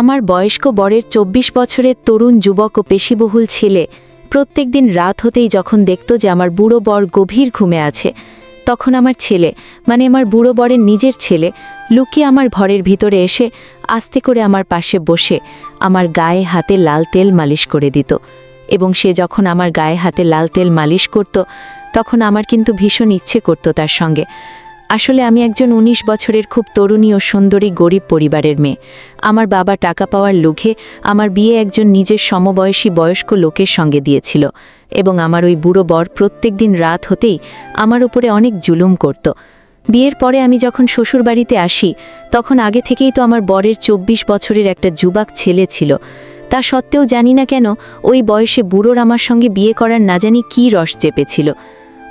আমার বয়স্ক বরের ২৪ বছরের তরুণ যুবক ও পেশিবহুল ছেলে প্রত্যেকদিন রাত হতেই যখন দেখত যে আমার বুড়ো বর গভীর ঘুমে আছে, তখন আমার ছেলে মানে আমার বুড়ো বরের নিজের ছেলে লুকিয়ে আমার ঘরের ভিতরে এসে আস্তে করে আমার পাশে বসে আমার গায়ে হাতে লাল তেল মালিশ করে দিত। এবং সে যখন আমার গায়ে হাতে লাল তেল মালিশ করত, তখন আমার কিন্তু ভীষণ ইচ্ছে করত তার সঙ্গে। আসলে আমি একজন ১৯ বছরের খুব তরুণী ও সুন্দরী গরিব পরিবারের মেয়ে। আমার বাবা টাকা পাওয়ার লোভে আমার বিয়ে একজন নিজের সমবয়সী বয়স্ক লোকের সঙ্গে দিয়েছিল, এবং আমার ওই বুড়ো বর প্রত্যেকদিন রাত হতেই আমার উপরে অনেক জুলুম করত। বিয়ের পরে আমি যখন শ্বশুরবাড়িতে আসি, তখন আগে থেকেই তো আমার বরের ২৪ বছরের একটা যুবক ছেলে ছিল। তা সত্ত্বেও জানি না কেন ওই বয়সে বুড়োর আমার সঙ্গে বিয়ে করার না জানি কী রস চেপেছিল।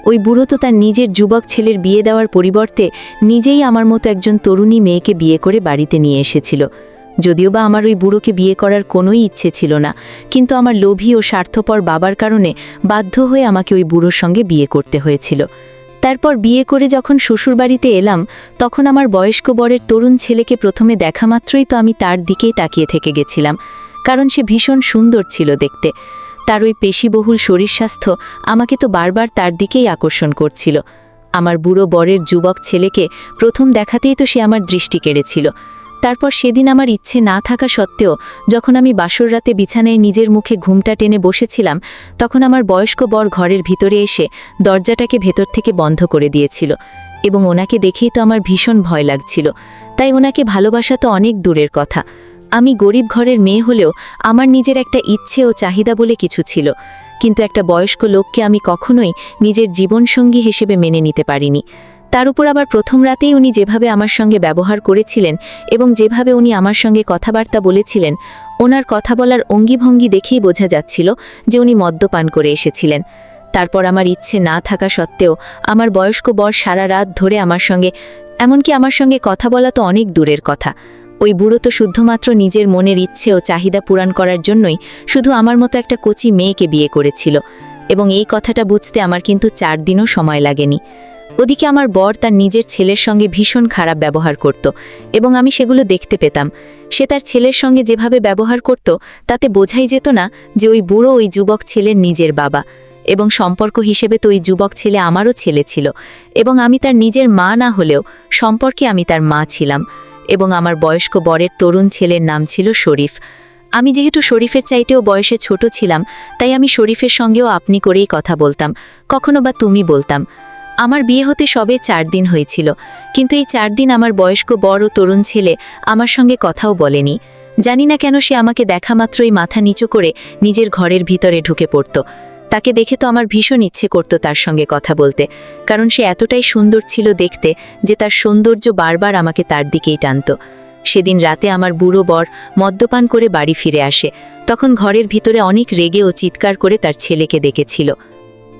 ওই বুড়ো তো তার নিজের যুবক ছেলের বিয়ে দেওয়ার পরিবর্তে নিজেই আমার মতো একজন তরুণী মেয়েকে বিয়ে করে বাড়িতে নিয়ে এসেছিল। যদিও বা আমার ওই বুড়োকে বিয়ে করার কোনোই ইচ্ছে ছিল না, কিন্তু আমার লোভী ও স্বার্থপর বাবার কারণে বাধ্য হয়ে আমাকে ওই বুড়োর সঙ্গে বিয়ে করতে হয়েছিল। তারপর বিয়ে করে যখন শ্বশুরবাড়িতে এলাম, তখন আমার বয়স্ক বরের তরুণ ছেলেকে প্রথমে দেখা মাত্রই তো আমি তার দিকেই তাকিয়ে থেকে গেছিলাম, কারণ সে ভীষণ সুন্দর ছিল দেখতে। তার ওই পেশিবহুল শরীর স্বাস্থ্য আমাকে তো বারবার তার দিকেই আকর্ষণ করছিল। আমার বুড়ো বরের যুবক ছেলেকে প্রথম দেখাতেই তো সে আমার দৃষ্টি কেড়েছিল। তারপর সেদিন আমার ইচ্ছে না থাকা সত্ত্বেও যখন আমি বাসর রাতে বিছানায় নিজের মুখে ঘুমটা টেনে বসেছিলাম, তখন আমার বয়স্ক বর ঘরের ভিতরে এসে দরজাটাকে ভেতর থেকে বন্ধ করে দিয়েছিল। এবং ওনাকে দেখেই তো আমার ভীষণ ভয় লাগছিল। তাই ওনাকে ভালোবাসা তো অনেক দূরের কথা। আমি গরিব ঘরের মেয়ে হলেও আমার নিজের একটা ইচ্ছে ও চাহিদা বলে কিছু ছিল, কিন্তু একটা বয়স্ক লোককে আমি কখনোই নিজের জীবনসঙ্গী হিসেবে মেনে নিতে পারিনি। তার উপর আবার প্রথম রাতেই উনি যেভাবে আমার সঙ্গে ব্যবহার করেছিলেন এবং যেভাবে উনি আমার সঙ্গে কথাবার্তা বলেছিলেন, ওনার কথা বলার অঙ্গিভঙ্গি দেখেই বোঝা যাচ্ছিল যে উনি মদ্যপান করে এসেছিলেন। তারপর আমার ইচ্ছে না থাকা সত্ত্বেও আমার বয়স্ক বর সারা রাত ধরে আমার সঙ্গে, এমনকি আমার সঙ্গে কথা বলা তো অনেক দূরের কথা, ওই বুড়ো তো শুধুমাত্র নিজের মনের ইচ্ছে ও চাহিদা পূরণ করার জন্যই শুধু আমার মতো একটা কচি মেয়েকে বিয়ে করেছিল। এবং এই কথাটা বুঝতে আমার কিন্তু ৪ দিনও সময় লাগেনি। ওদিকে আমার বর তার নিজের ছেলের সঙ্গে ভীষণ খারাপ ব্যবহার করত, এবং আমি সেগুলো দেখতে পেতাম। সে তার ছেলের সঙ্গে যেভাবে ব্যবহার করত, তাতে বোঝাই যেত না যে ওই বুড়ো ওই যুবক ছেলের নিজের বাবা। এবং সম্পর্ক হিসেবে তো ওই যুবক ছেলে আমারও ছেলে ছিল, এবং আমি তার নিজের মা না হলেও সম্পর্কে আমি তার মা ছিলাম। এবং আমার বয়স্ক বরের তরুণ ছেলের নাম ছিল শরীফ। আমি যেহেতু শরীফের চাইতেও বয়সে ছোট ছিলাম, তাই আমি শরীফের সঙ্গেও আপনি করেই কথা বলতাম, কখনো বা তুমি বলতাম। আমার বিয়ে হতে সবে ৪ দিন হয়েছিল, কিন্তু এই ৪ দিন আমার বয়স্ক বর ও তরুণ ছেলে আমার সঙ্গে কথাও বলেনি। জানি না কেন সে আমাকে দেখা মাত্রই মাথা নিচু করে নিজের ঘরের ভিতরে ঢুকে পড়ত। তাকে দেখে তো আমার ভীষণ ইচ্ছে করত তার সঙ্গে কথা বলতে, কারণ সে এতটাই সুন্দর ছিল দেখতে যে তার সৌন্দর্য বারবার আমাকে তার দিকেই টানত। সেদিন রাতে আমার বুড়ো বর মদ্যপান করে বাড়ি ফিরে আসে। তখন ঘরের ভিতরে অনেক রেগে ও চিৎকার করে তার ছেলেকে ডেকেছিল।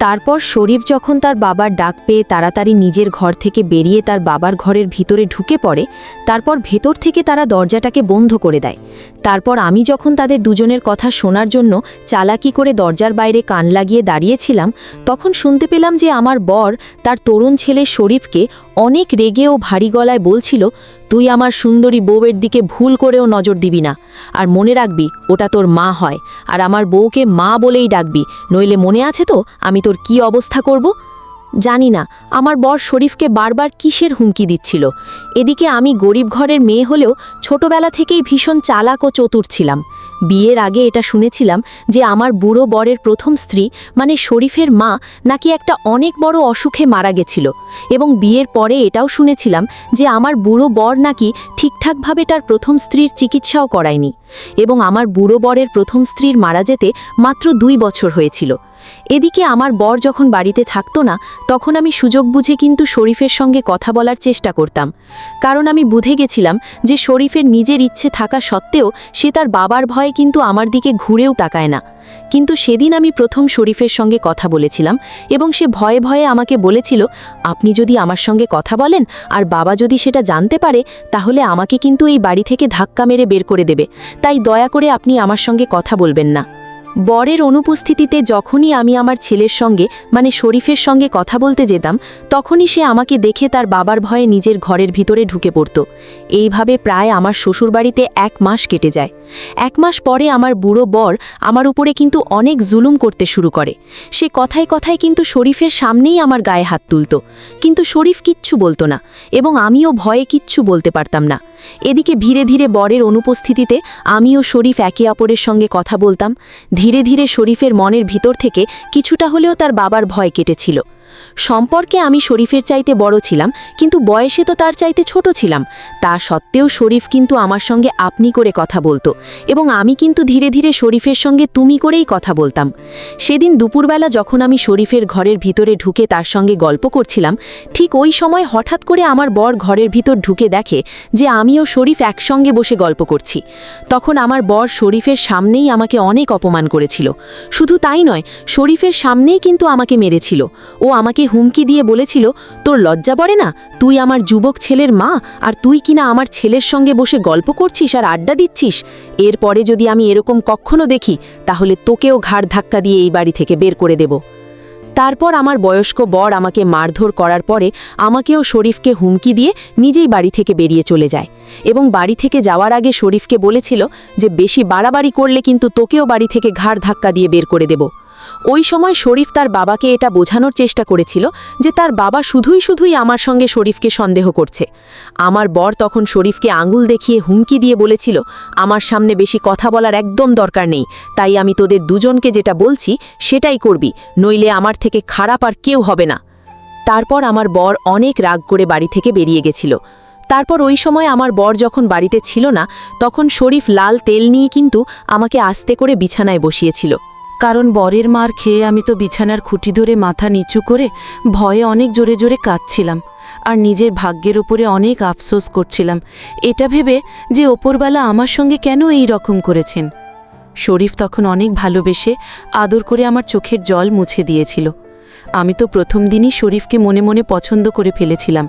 তারপর শরীফ যখন তার বাবার ডাক পেয়ে তাড়াতাড়ি নিজের ঘর থেকে বেরিয়ে তার বাবার ঘরের ভিতরে ঢুকে পড়ে, তারপর ভেতর থেকে তারা দরজাটাকে বন্ধ করে দেয়। তারপর আমি যখন তাদের দুজনের কথা শোনার জন্য চালাকি করে দরজার বাইরে কান লাগিয়ে দাঁড়িয়েছিলাম, তখন শুনতে পেলাম যে আমার বর তার তরুণ ছেলে শরীফকে অনেক রেগে ও ভারী গলায় বলছিল, তুই আমার সুন্দরী বউয়ের দিকে ভুল করেও নজর দিবি না, আর মনে রাখবি ওটা তোর মা হয়, আর আমার বউকে মা বলেই ডাকবি, নইলে মনে আছে তো আমি তোর কি অবস্থা করব। জানি না আমার বর শরীফকে বারবার কিসের হুমকি দিচ্ছিল। এদিকে আমি গরিব ঘরের মেয়ে হলেও ছোটবেলা থেকেই ভীষণ চালাক ও চতুর ছিলাম। বিয়ের আগে এটা শুনেছিলাম যে আমার বুড়ো বরের প্রথম স্ত্রী মানে শরীফের মা নাকি একটা অনেক বড় অসুখে মারা গেছিল, এবং বিয়ের পরে এটাও শুনেছিলাম যে আমার বুড়ো বর নাকি ঠিকঠাকভাবে তার প্রথম স্ত্রীর চিকিৎসাও করায়নি, এবং আমার বুড়ো বরের প্রথম স্ত্রীর মারা যেতে মাত্র ২ বছর হয়েছিল। এদিকে আমার বর যখন বাড়িতে থাকতো না, তখন আমি সুযোগ বুঝে কিন্তু শরীফের সঙ্গে কথা বলার চেষ্টা করতাম, কারণ আমি বুঝে গেছিলাম যে শরীফের নিজের ইচ্ছে থাকা সত্ত্বেও সে তার বাবার ভয়ে কিন্তু আমার দিকে ঘুরেও তাকায় না। কিন্তু সেদিন আমি প্রথম শরীফের সঙ্গে কথা বলেছিলাম, এবং সে ভয়ে ভয়ে আমাকে বলেছিল, আপনি যদি আমার সঙ্গে কথা বলেন আর বাবা যদি সেটা জানতে পারে, তাহলে আমাকে কিন্তু এই বাড়ি থেকে ধাক্কা মেরে বের করে দেবে, তাই দয়া করে আপনি আমার সঙ্গে কথা বলবেন না। বরের অনুপস্থিতিতে যখনই আমি আমার ছেলের সঙ্গে মানে শরীফের সঙ্গে কথা বলতে যেতাম, তখনই সে আমাকে দেখে তার বাবার ভয়ে নিজের ঘরের ভিতরে ঢুকে পড়ত। এইভাবে প্রায় আমার শ্বশুরবাড়িতে 1 মাস কেটে যায়। 1 মাস পরে আমার বুড়ো বর আমার উপরে কিন্তু অনেক জুলুম করতে শুরু করে। সে কথায় কথায় কিন্তু শরীফের সামনেই আমার গায়ে হাত তুলত, কিন্তু শরীফ কিচ্ছু বলতো না এবং আমিও ভয়ে কিচ্ছু বলতে পারতাম না। এদিকে ধীরে ধীরে বরের অনুপস্থিতিতে আমি ও শরীফ একে অপরের সঙ্গে কথা বলতাম। ধীরে ধীরে শরীফের মনের ভিতর থেকে কিছুটা হলেও তার বাবার ভয় কেটেছিল। সম্পর্কে আমি শরীফের চাইতে বড় ছিলাম, কিন্তু বয়সে তো তার চাইতে ছোট ছিলাম। তা সত্ত্বেও শরীফ কিন্তু আমার সঙ্গে আপনি করে কথা বলতো এবং আমি কিন্তু ধীরে ধীরে শরীফের সঙ্গে তুমি করেই কথা বলতাম। সেদিন দুপুরবেলা যখন আমি শরীফের ঘরের ভিতরে ঢুকে তার সঙ্গে গল্প করছিলাম, ঠিক ওই সময় হঠাৎ করে আমার বর ঘরের ভিতর ঢুকে দেখে যে আমি ও শরীফ একসঙ্গে বসে গল্প করছি। তখন আমার বর শরীফের সামনেই আমাকে অনেক অপমান করেছিল। শুধু তাই নয়, শরীফের সামনেই কিন্তু আমাকে মেরেছিল। ও আমাকে হুমকি দিয়ে বলেছিল, তোর লজ্জা পড়ে না? তুই আমার যুবক ছেলের মা, আর তুই কিনা আমার ছেলের সঙ্গে বসে গল্প করছিস আর আড্ডা দিচ্ছিস। এরপরে যদি আমি এরকম কখনো দেখি, তাহলে তোকেও ঘাড় ধাক্কা দিয়ে এই বাড়ি থেকে বের করে দেব। তারপর আমার বয়স্ক বর আমাকে মারধর করার পরে আমাকেও শরীফকে হুমকি দিয়ে নিজেই বাড়ি থেকে বেরিয়ে চলে যায় এবং বাড়ি থেকে যাওয়ার আগে শরীফকে বলেছিল যে বেশি বাড়াবাড়ি করলে কিন্তু তোকেও বাড়ি থেকে ঘাড় ধাক্কা দিয়ে বের করে দেব। ওই সময় শরীফ তার বাবাকে এটা বোঝানোর চেষ্টা করেছিল যে তার বাবা শুধুই আমার সঙ্গে শরীফকে সন্দেহ করছে। আমার বর তখন শরীফকে আঙুল দেখিয়ে হুমকি দিয়ে বলেছিল, আমার সামনে বেশি কথা বলার একদম দরকার নেই, তাই আমি তোদের দুজনকে যেটা বলছি সেটাই করবি, নইলে আমার থেকে খারাপ আর কেউ হবে না। তারপর আমার বর অনেক রাগ করে বাড়ি থেকে বেরিয়ে গেছিল। তারপর ওই সময় আমার বর যখন বাড়িতে ছিল না, তখন শরীফ লাল তেল নিয়ে কিন্তু আমাকে আস্তে করে বিছানায় বসিয়েছিল। কারণ বরের মার খেয়ে আমি তো বিছানার খুঁটি ধরে মাথা নিচু করে ভয়ে অনেক জোরে জোরে কাঁদছিলাম আর নিজের ভাগ্যের উপরে অনেক আফসোস করছিলাম, এটা ভেবে যে ওপরবেলা আমার সঙ্গে কেন এই রকম করেছেন। শরীফ তখন অনেক ভালোবেসে আদর করে আমার চোখের জল মুছে দিয়েছিল। আমি তো প্রথম দিনই শরীফকে মনে মনে পছন্দ করে ফেলেছিলাম,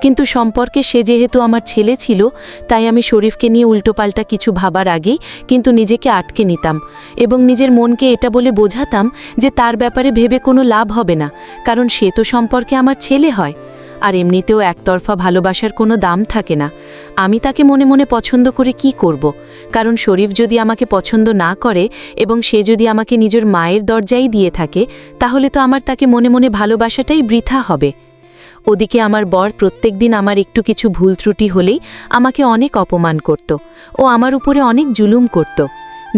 কিন্তু সম্পর্কে সে যেহেতু আমার ছেলে ছিল, তাই আমি শরীফকে নিয়ে উল্টোপাল্টা কিছু ভাবার আগেই কিন্তু নিজেকে আটকে নিতাম এবং নিজের মনকে এটা বলে বোঝাতাম যে তার ব্যাপারে ভেবে কোনো লাভ হবে না, কারণ সে তো সম্পর্কে আমার ছেলে হয়। আর এমনিতেও একতরফা ভালোবাসার কোনো দাম থাকে না। আমি তাকে মনে মনে পছন্দ করে কি করব? কারণ শরীফ যদি আমাকে পছন্দ না করে এবং সে যদি আমাকে নিজের মায়ের দরজাই দিয়ে থাকে, তাহলে তো আমার তাকে মনে মনে ভালোবাসাটাই বৃথা হবে। ওদিকে আমার বর প্রত্যেকদিন আমার একটু কিছু ভুল ত্রুটি হলেই আমাকে অনেক অপমান করত ও আমার উপরে অনেক জুলুম করত।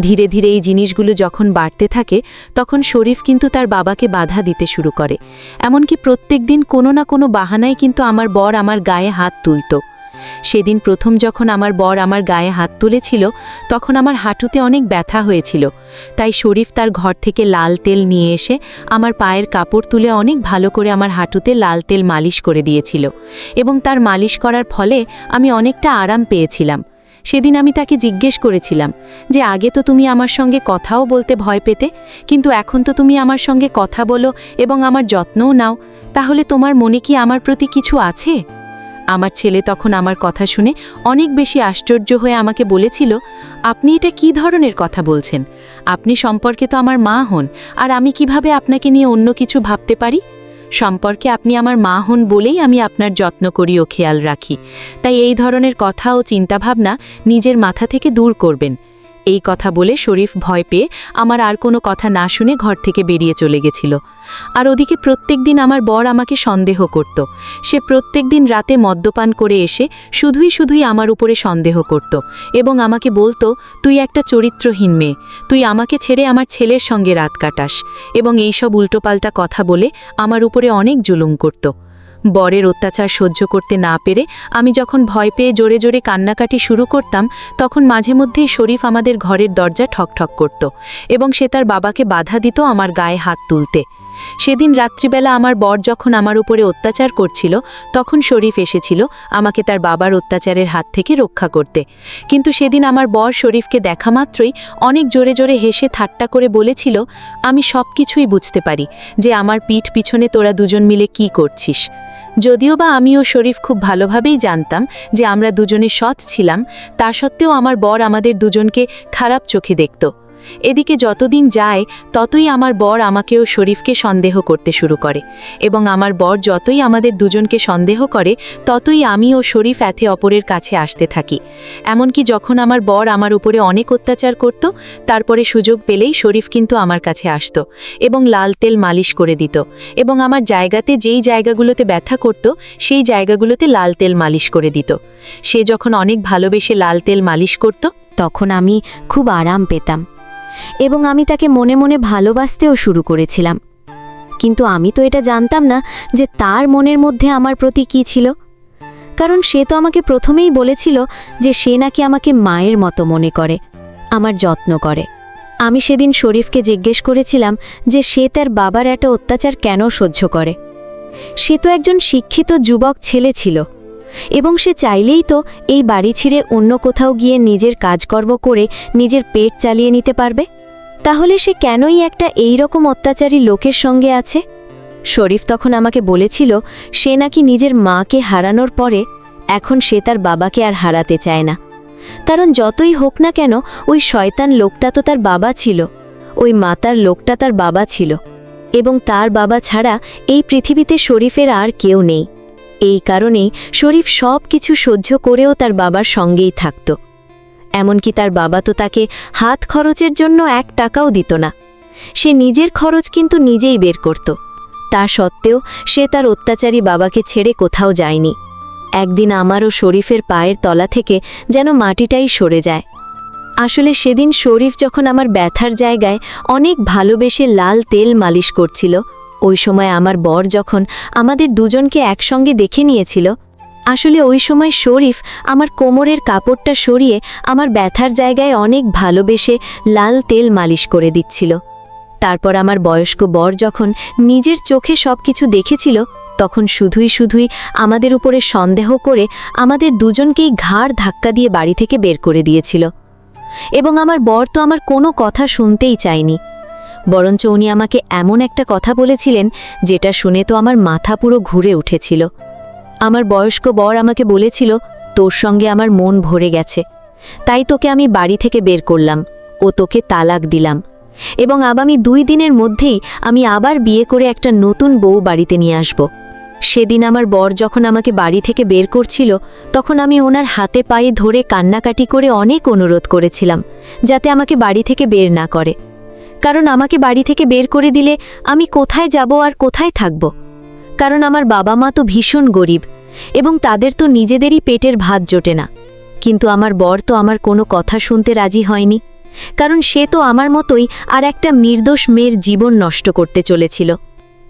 ধীরে ধীরে এই জিনিসগুলো যখন বাড়তে থাকে, তখন শরীফ কিন্তু তার বাবাকে বাধা দিতে শুরু করে। এমনকি প্রত্যেকদিন কোনো না কোনো বাহানায় কিন্তু আমার বর আমার গায়ে হাত তুলত। সেদিন প্রথম যখন আমার বর আমার গায়ে হাত তুলেছিল, তখন আমার হাঁটুতে অনেক ব্যথা হয়েছিল। তাই শরীফ তার ঘর থেকে লাল তেল নিয়ে এসে আমার পায়ের কাপড় তুলে অনেক ভালো করে আমার হাঁটুতে লাল তেল মালিশ করে দিয়েছিল এবং তার মালিশ করার ফলে আমি অনেকটা আরাম পেয়েছিলাম। সেদিন আমি তাকে জিজ্ঞেস করেছিলাম যে আগে তো তুমি আমার সঙ্গে কথাও বলতে ভয় পেতে, কিন্তু এখন তো তুমি আমার সঙ্গে কথা বলো এবং আমার যত্নও নাও, তাহলে তোমার মনে কি আমার প্রতি কিছু আছে? আমার ছেলে তখন আমার কথা শুনে অনেক বেশি আশ্চর্য হয়ে আমাকে বলেছিল, আপনি এটা কী ধরনের কথা বলছেন? আপনি সম্পর্কে তো আমার মা হন, আর আমি কিভাবে আপনাকে নিয়ে অন্য কিছু ভাবতে পারি? সম্পর্কে আপনি আমার মা হন বলেই আমি আপনার যত্ন করি ও খেয়াল রাখি, তাই এই ধরনের কথা ও চিন্তাভাবনা নিজের মাথা থেকে দূর করবেন। এই কথা বলে শরীফ ভয় পেয়ে আমার আর কোনো কথা না শুনে ঘর থেকে বেরিয়ে চলে গেছিল। আর ওদিকে প্রত্যেকদিন আমার বর আমাকে সন্দেহ করত। সে প্রত্যেকদিন রাতে মদ্যপান করে এসে শুধুই আমার উপরে সন্দেহ করত এবং আমাকে বলতো, তুই একটা চরিত্রহীন মেয়ে, তুই আমাকে ছেড়ে আমার ছেলের সঙ্গে রাত কাটাস, এবং এইসব উল্টোপাল্টা কথা বলে আমার উপরে অনেক জুলুম করত। বরের অত্যাচার সহ্য করতে না পেরে আমি যখন ভয় পেয়ে জোরে জোরে কান্নাকাটি শুরু করতাম, তখন মাঝে মধ্যেই শরীফ আমাদের ঘরের দরজা ঠকঠক করত এবং সে তার বাবাকে বাধা দিত আমার গায়ে হাত তুলতে। সেদিন রাত্রিবেলা আমার বর যখন আমার উপরে অত্যাচার করছিল, তখন শরীফ এসেছিল আমাকে তার বাবার অত্যাচারের হাত থেকে রক্ষা করতে। কিন্তু সেদিন আমার বর শরীফকে দেখা মাত্রই অনেক জোরে জোরে হেসে ঠাট্টা করে বলেছিল, আমি সব কিছুই বুঝতে পারি যে আমার পিঠ পিছনে তোরা দুজন মিলে কি করছিস। যদিও বা আমি ও শরীফ খুব ভালোভাবেই জানতাম যে আমরা দুজনে সৎ ছিলাম, তা সত্ত্বেও আমার বর আমাদের দুজনকে খারাপ চোখে দেখত। এদিকে যতদিন যায় ততই আমার বর আমাকেও শরীফকে সন্দেহ করতে শুরু করে, এবং আমার বর যতই আমাদের দুজনকে সন্দেহ করে ততই আমি ও শরীফ একে অপরের কাছে আসতে থাকি। এমনকি যখন আমার বর আমার উপরে অনেক অত্যাচার করত, তারপরে সুযোগ পেলেই শরীফ কিন্তু আমার কাছে আসতো এবং লাল তেল মালিশ করে দিত, এবং আমার জায়গাতে যেই জায়গাগুলোতে ব্যথা করত সেই জায়গাগুলোতে লাল তেল মালিশ করে দিত। সে যখন অনেক ভালোবেসে লাল তেল মালিশ করত, তখন আমি খুব আরাম পেতাম এবং আমি তাকে মনে মনে ভালোবাসতেও শুরু করেছিলাম। কিন্তু আমি তো এটা জানতাম না যে তার মনের মধ্যে আমার প্রতি কী ছিল, কারণ সে তো আমাকে প্রথমেই বলেছিল যে সে নাকি আমাকে মায়ের মতো মনে করে, আমার যত্ন করে। আমি সেদিন শরীফকে জিজ্ঞেস করেছিলাম যে সে তার বাবার একটা অত্যাচার কেন সহ্য করে। সে তো একজন শিক্ষিত যুবক ছেলে ছিল এবং সে চাইলেই তো এই বাড়ি ছেড়ে অন্য কোথাও গিয়ে নিজের কাজকর্ম করে নিজের পেট চালিয়ে নিতে পারবে। তাহলে সে কেনই একটা এইরকম অত্যাচারী লোকের সঙ্গে আছে? শরীফ তখন আমাকে বলেছিল সে নাকি নিজের মাকে হারানোর পরে এখন সে তার বাবাকে আর হারাতে চায় না, কারণ যতই হোক না কেন ওই শয়তান লোকটা তো তার বাবা ছিল, ওই মাতার লোকটা তার বাবা ছিল, এবং তার বাবা ছাড়া এই পৃথিবীতে শরীফের আর কেউ নেই। এই কারণেই শরীফ সব কিছু সহ্য করেও তার বাবার সঙ্গেই থাকত। এমনকি তার বাবা তো তাকে হাত খরচের জন্য 1 টাকাও দিত না, সে নিজের খরচ কিন্তু নিজেই বের করত। তা সত্ত্বেও সে তার অত্যাচারী বাবাকে ছেড়ে কোথাও যায়নি। একদিন আমারও শরীফের পায়ের তলা থেকে যেন মাটিটাই সরে যায়। আসলে সেদিন শরীফ যখন আমার ব্যথার জায়গায় অনেক ভালোবেসে লাল তেল মালিশ করছিল, ওই সময় আমার বর যখন আমাদের দুজনকে একসঙ্গে দেখে নিয়েছিল, আসলে ওই সময় শরীফ আমার কোমরের কাপড়টা সরিয়ে আমার ব্যথার জায়গায় অনেক ভালোবেসে লাল তেল মালিশ করে দিচ্ছিল। তারপর আমার বয়স্ক বর যখন নিজের চোখে সব কিছু দেখেছিল, তখন শুধুই আমাদের উপরে সন্দেহ করে আমাদের দুজনকেই ঘাড় ধাক্কা দিয়ে বাড়ি থেকে বের করে দিয়েছিল। এবং আমার বর তো আমার কোনো কথা শুনতেই চায়নি, বরঞ্চ উনি আমাকে এমন একটা কথা বলেছিলেন যেটা শুনে তো আমার মাথা পুরো ঘুরে উঠেছিল। আমার বয়স্ক বর আমাকে বলেছিল, তোর সঙ্গে আমার মন ভরে গেছে, তাই তোকে আমি বাড়ি থেকে বের করলাম ও তোকে তালাক দিলাম, এবং আগামী 2 দিনের মধ্যেই আমি আবার বিয়ে করে একটা নতুন বউ বাড়িতে নিয়ে আসব। সেদিন আমার বর যখন আমাকে বাড়ি থেকে বের করছিল, তখন আমি ওনার হাতে পায়ে ধরে কান্নাকাটি করে অনেক অনুরোধ করেছিলাম যাতে আমাকে বাড়ি থেকে বের না করে, কারণ আমাকে বাড়ি থেকে বের করে দিলে আমি কোথায় যাব আর কোথায় থাকব? কারণ আমার বাবা মা তো ভীষণ গরিব এবং তাদের তো নিজেদেরই পেটের ভাত জোটে না। কিন্তু আমার বর তো আমার কোনো কথা শুনতে রাজি হয়নি, কারণ সে তো আমার মতোই আর একটা নির্দোষ মেয়ের জীবন নষ্ট করতে চলেছিল।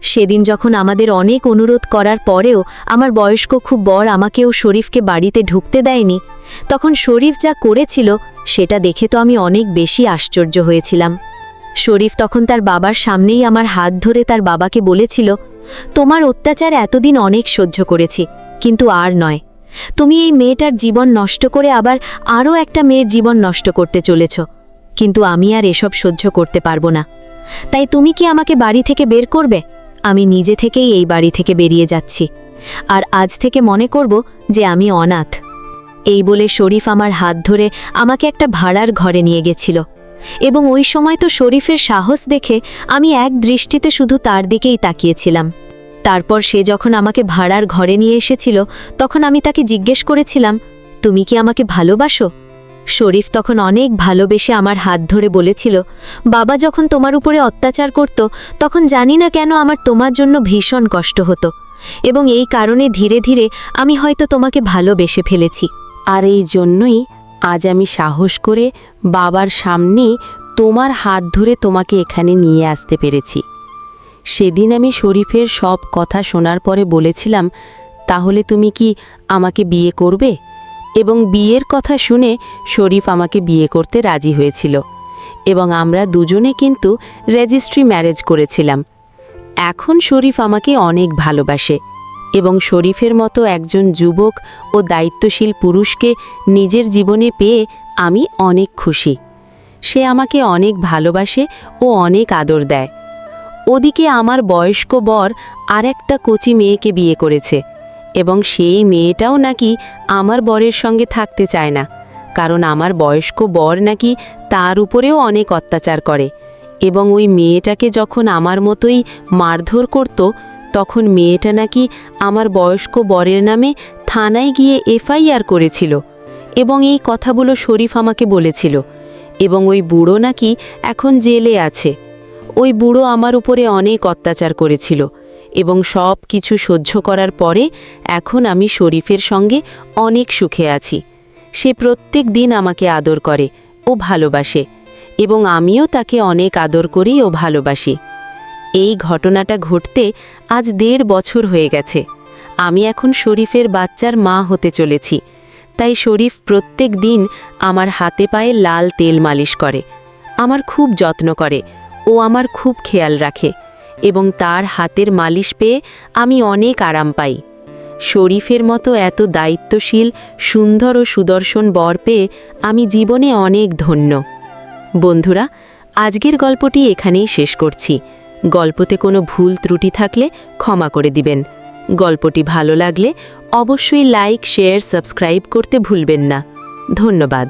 সেদিন যখন আমাদের অনেক অনুরোধ করার পরেও আমার বয়স্ক খুব বর আমাকেও শরীফকে বাড়িতে ঢুকতে দেয়নি, তখন শরীফ যা করেছিল সেটা দেখে তো আমি অনেক বেশি আশ্চর্য হয়েছিলাম। শরীফ তখন তার বাবার সামনেই আমার হাত ধরে তার বাবাকে বলেছিল, তোমার অত্যাচার এতদিন অনেক সহ্য করেছি, কিন্তু আর নয়। তুমি এই মেয়েটার জীবন নষ্ট করে আবার আরও একটা মেয়ের জীবন নষ্ট করতে চলেছ, কিন্তু আমি আর এসব সহ্য করতে পারবো না। তাই তুমি কি আমাকে বাড়ি থেকে বের করবে? আমি নিজে থেকেই এই বাড়ি থেকে বেরিয়ে যাচ্ছি, আর আজ থেকে মনে করব যে আমি অনাথ। এই বলে শরীফ আমার হাত ধরে আমাকে একটা ভাড়ার ঘরে নিয়ে গেছিল, এবং ওই সময় তো শরীফের সাহস দেখে আমি এক দৃষ্টিতে শুধু তার দিকেই তাকিয়েছিলাম। তারপর সে যখন আমাকে ভাড়ার ঘরে নিয়ে এসেছিল, তখন আমি তাকে জিজ্ঞেস করেছিলাম, তুমি কি আমাকে ভালোবাসো? শরীফ তখন অনেক ভালোবেসে আমার হাত ধরে বলেছিল, বাবা যখন তোমার উপরে অত্যাচার করত তখন জানি না কেন আমার তোমার জন্য ভীষণ কষ্ট হতো, এবং এই কারণে ধীরে ধীরে আমি হয়তো তোমাকে ভালোবেসে ফেলেছি। আর এই জন্যই আজ আমি সাহস করে বাবার সামনে তোমার হাত ধরে তোমাকে এখানে নিয়ে আসতে পেরেছি। সেদিন আমি শরীফের সব কথা শোনার পরে বলেছিলাম, তাহলে তুমি কি আমাকে বিয়ে করবে? এবং বিয়ের কথা শুনে শরীফ আমাকে বিয়ে করতে রাজি হয়েছিল, এবং আমরা দুজনে কিন্তু রেজিস্ট্রি ম্যারেজ করেছিলাম। এখন শরীফ আমাকে অনেক ভালোবাসে, এবং শরীফের মতো একজন যুবক ও দায়িত্বশীল পুরুষকে নিজের জীবনে পেয়ে আমি অনেক খুশি। সে আমাকে অনেক ভালোবাসে ও অনেক আদর দেয়। ওদিকে আমার বয়স্ক বর আর একটা কচি মেয়েকে বিয়ে করেছে, এবং সেই মেয়েটাও নাকি আমার বরের সঙ্গে থাকতে চায় না, কারণ আমার বয়স্ক বর নাকি তার উপরেও অনেক অত্যাচার করে এবং ওই মেয়েটাকে যখন আমার মতোই মারধর করত তখন মেয়েটা নাকি আমার বয়স্ক বরের নামে থানায় গিয়ে এফআইআর করেছিল এবং এই কথাগুলো শরীফ আমাকে বলেছিল এবং ওই বুড়ো নাকি এখন জেলে আছে। ওই বুড়ো আমার উপরে অনেক অত্যাচার করেছিল এবং সব কিছু সহ্য করার পরে এখন আমি শরীফের সঙ্গে অনেক সুখে আছি। সে প্রত্যেক দিন আমাকে আদর করে ও ভালোবাসে এবং আমিও তাকে অনেক আদর করি ও ভালোবাসি। এই ঘটনাটা ঘটতে আজ 1.5 বছর হয়ে গেছে। আমি এখন শরীফের বাচ্চার মা হতে চলেছি, তাই শরীফ প্রত্যেক দিন আমার হাতে পায়ে লাল তেল মালিশ করে, আমার খুব যত্ন করে ও আমার খুব খেয়াল রাখে এবং তার হাতের মালিশ পেয়ে আমি অনেক আরাম পাই। শরীফের মতো এত দায়িত্বশীল, সুন্দর ও সুদর্শন বর পেয়ে আমি জীবনে অনেক ধন্য। বন্ধুরা, আজকের গল্পটি এখানেই শেষ করছি। গল্পতে কোনো ভুল ত্রুটি থাকলে ক্ষমা করে দিবেন। গল্পটি ভালো লাগলে অবশ্যই লাইক, শেয়ার, সাবস্ক্রাইব করতে ভুলবেন না। ধন্যবাদ।